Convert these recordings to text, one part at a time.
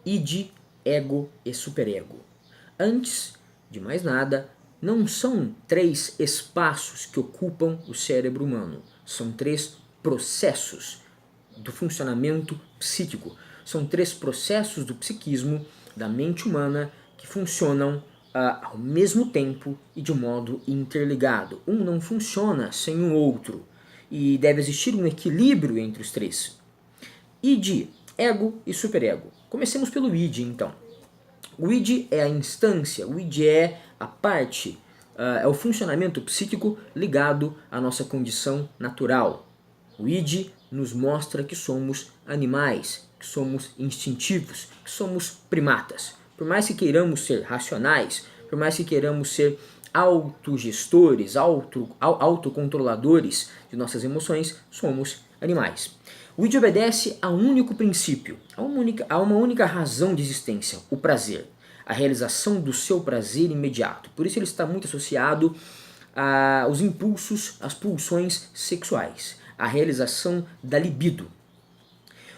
id, ego e superego. Antes de mais nada, não são três espaços que ocupam o cérebro humano, são três processos do funcionamento psíquico. São três processos do psiquismo da mente humana que funcionam ao mesmo tempo e de modo interligado. Um não funciona sem o outro e deve existir um equilíbrio entre os três. Id, ego e superego. Comecemos pelo id, então. O id é a instância, o id é a parte, é o funcionamento psíquico ligado à nossa condição natural. O id nos mostra que somos animais, que somos instintivos, que somos primatas. Por mais que queiramos ser racionais, por mais que queiramos ser autogestores, autocontroladores de nossas emoções, somos animais. O id obedece a um único princípio, a uma única razão de existência, o prazer, a realização do seu prazer imediato. Por isso ele está muito associado aos impulsos, às pulsões sexuais, à realização da libido.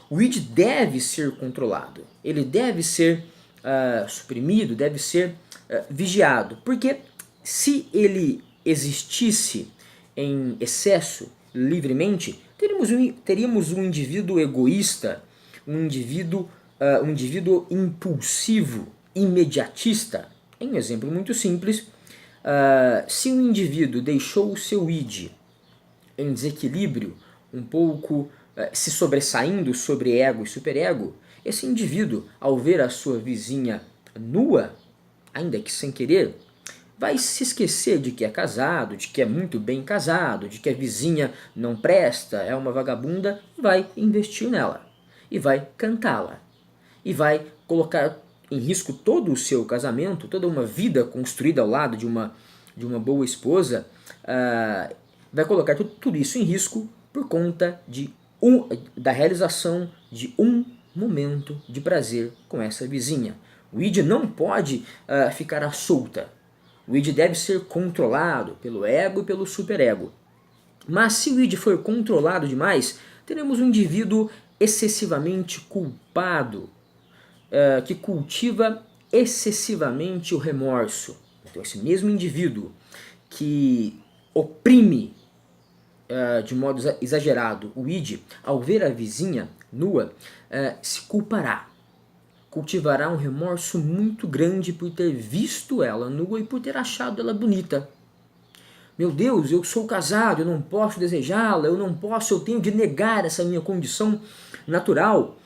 O id deve ser controlado, ele deve ser suprimido, deve ser vigiado, porque se ele existisse em excesso, livremente, teríamos um indivíduo egoísta, um indivíduo impulsivo, imediatista. Em um exemplo muito simples, se um indivíduo deixou o seu id em desequilíbrio, um pouco se sobressaindo sobre ego e superego, esse indivíduo, ao ver a sua vizinha nua, ainda que sem querer, vai se esquecer de que é casado, de que é muito bem casado, de que a vizinha não presta, é uma vagabunda, e vai investir nela, e vai cantá-la, e vai colocar em risco todo o seu casamento, toda uma vida construída ao lado de uma boa esposa, vai colocar tudo isso em risco por conta da realização de um momento de prazer com essa vizinha. O id não pode ficar à solta. O id deve ser controlado pelo ego e pelo superego. Mas se o id for controlado demais, teremos um indivíduo excessivamente culpado, que cultiva excessivamente o remorso. Então esse mesmo indivíduo que oprime de modo exagerado o id, ao ver a vizinha nua, se culpará. Cultivará um remorso muito grande por ter visto ela nua e por ter achado ela bonita. Meu Deus, eu sou casado, eu não posso desejá-la, eu tenho de negar essa minha condição natural.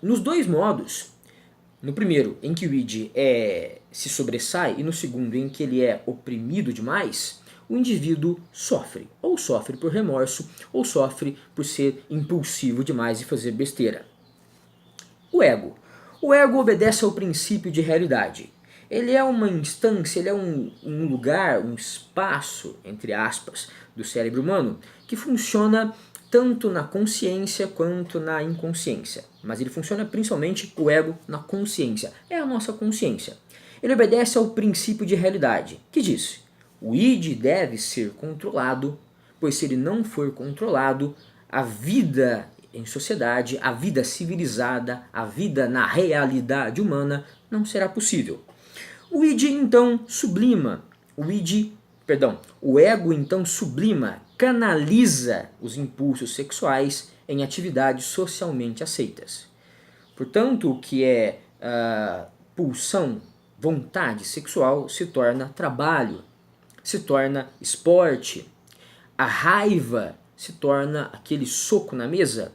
Nos dois modos, no primeiro, em que o id se sobressai, e no segundo, em que ele é oprimido demais, o indivíduo sofre. Ou sofre por remorso, ou sofre por ser impulsivo demais e fazer besteira. O ego. O ego obedece ao princípio de realidade. Ele é uma instância, ele é um lugar, um espaço, entre aspas, do cérebro humano, que funciona tanto na consciência quanto na inconsciência. Mas ele funciona principalmente, o ego, na consciência. É a nossa consciência. Ele obedece ao princípio de realidade, que diz: o id deve ser controlado, pois se ele não for controlado, a vida em sociedade, a vida civilizada, a vida na realidade humana não será possível. O id então sublima, o ego então sublima, canaliza os impulsos sexuais em atividades socialmente aceitas. Portanto, o que é pulsão, vontade sexual se torna trabalho, se torna esporte. A raiva se torna aquele soco na mesa.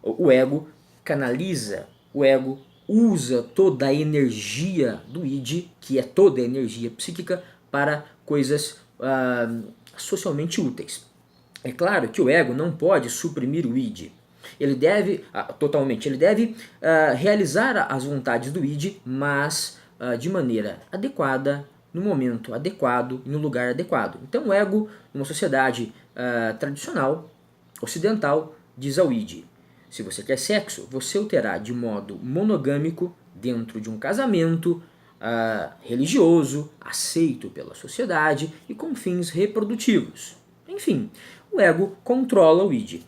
O ego canaliza, o ego usa toda a energia do id, que é toda a energia psíquica, para coisas socialmente úteis. É claro que o ego não pode suprimir o id. Ele deve, realizar as vontades do id, mas de maneira adequada, no momento adequado e no lugar adequado. Então o ego, numa sociedade tradicional, ocidental, diz ao id: se você quer sexo, você o terá de modo monogâmico, dentro de um casamento religioso, aceito pela sociedade e com fins reprodutivos. Enfim, o ego controla o id.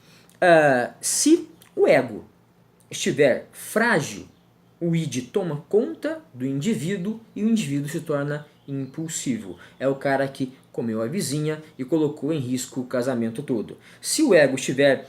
Se o ego estiver frágil, o id toma conta do indivíduo e o indivíduo se torna impulsivo. É o cara que comeu a vizinha e colocou em risco o casamento todo. Se o ego estiver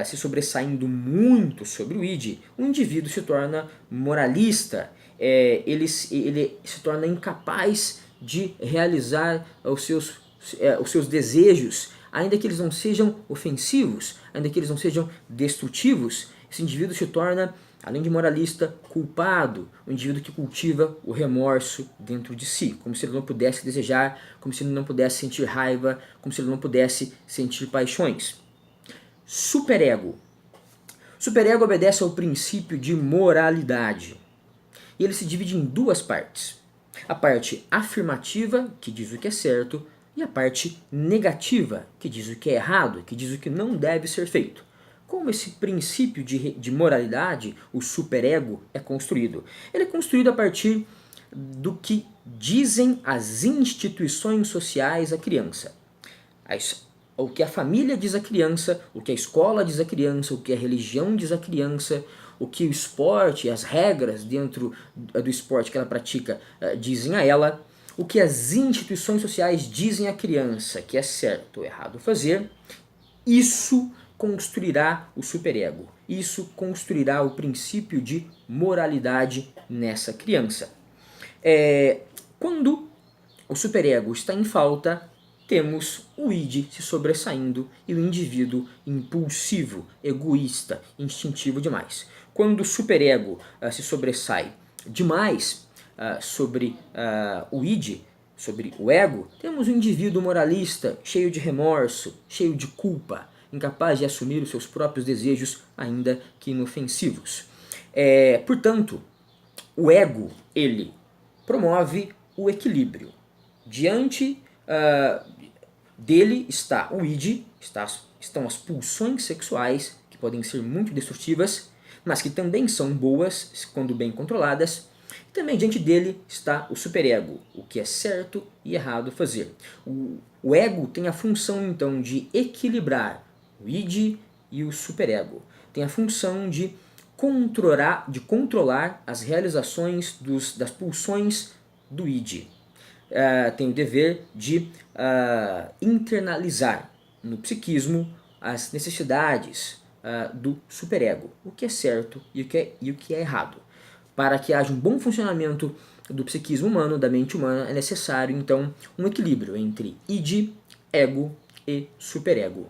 se sobressaindo muito sobre o id, o indivíduo se torna moralista, ele se torna incapaz de realizar os seus desejos, ainda que eles não sejam ofensivos, ainda que eles não sejam destrutivos. Esse indivíduo se torna, além de moralista, culpado, um indivíduo que cultiva o remorso dentro de si, como se ele não pudesse desejar, como se ele não pudesse sentir raiva, como se ele não pudesse sentir paixões. Superego. Superego obedece ao princípio de moralidade. E ele se divide em duas partes. A parte afirmativa, que diz o que é certo, e a parte negativa, que diz o que é errado, que diz o que não deve ser feito. Como esse princípio de moralidade, o superego, é construído? Ele é construído a partir do que dizem as instituições sociais à criança. O que a família diz à criança, o que a escola diz à criança, o que a religião diz à criança, o que o esporte, as regras dentro do esporte que ela pratica dizem a ela, o que as instituições sociais dizem à criança que é certo ou errado fazer, isso construirá o superego. Isso construirá o princípio de moralidade nessa criança. Quando o superego está em falta, temos o id se sobressaindo e o indivíduo impulsivo, egoísta, instintivo demais. Quando o superego se sobressai demais sobre o id, sobre o ego, temos um indivíduo moralista, cheio de remorso, cheio de culpa, incapaz de assumir os seus próprios desejos, ainda que inofensivos. Portanto, o ego, ele promove o equilíbrio. Diante dele está o id, estão as pulsões sexuais, que podem ser muito destrutivas, mas que também são boas quando bem controladas. E também diante dele está o superego, o que é certo e errado fazer. O ego tem a função então de equilibrar o id e o superego. Tem a função de controlar as realizações das pulsões do id. Tem o dever de internalizar no psiquismo as necessidades do superego, o que é certo e o que é errado. Para que haja um bom funcionamento do psiquismo humano, da mente humana, é necessário então um equilíbrio entre id, ego e superego.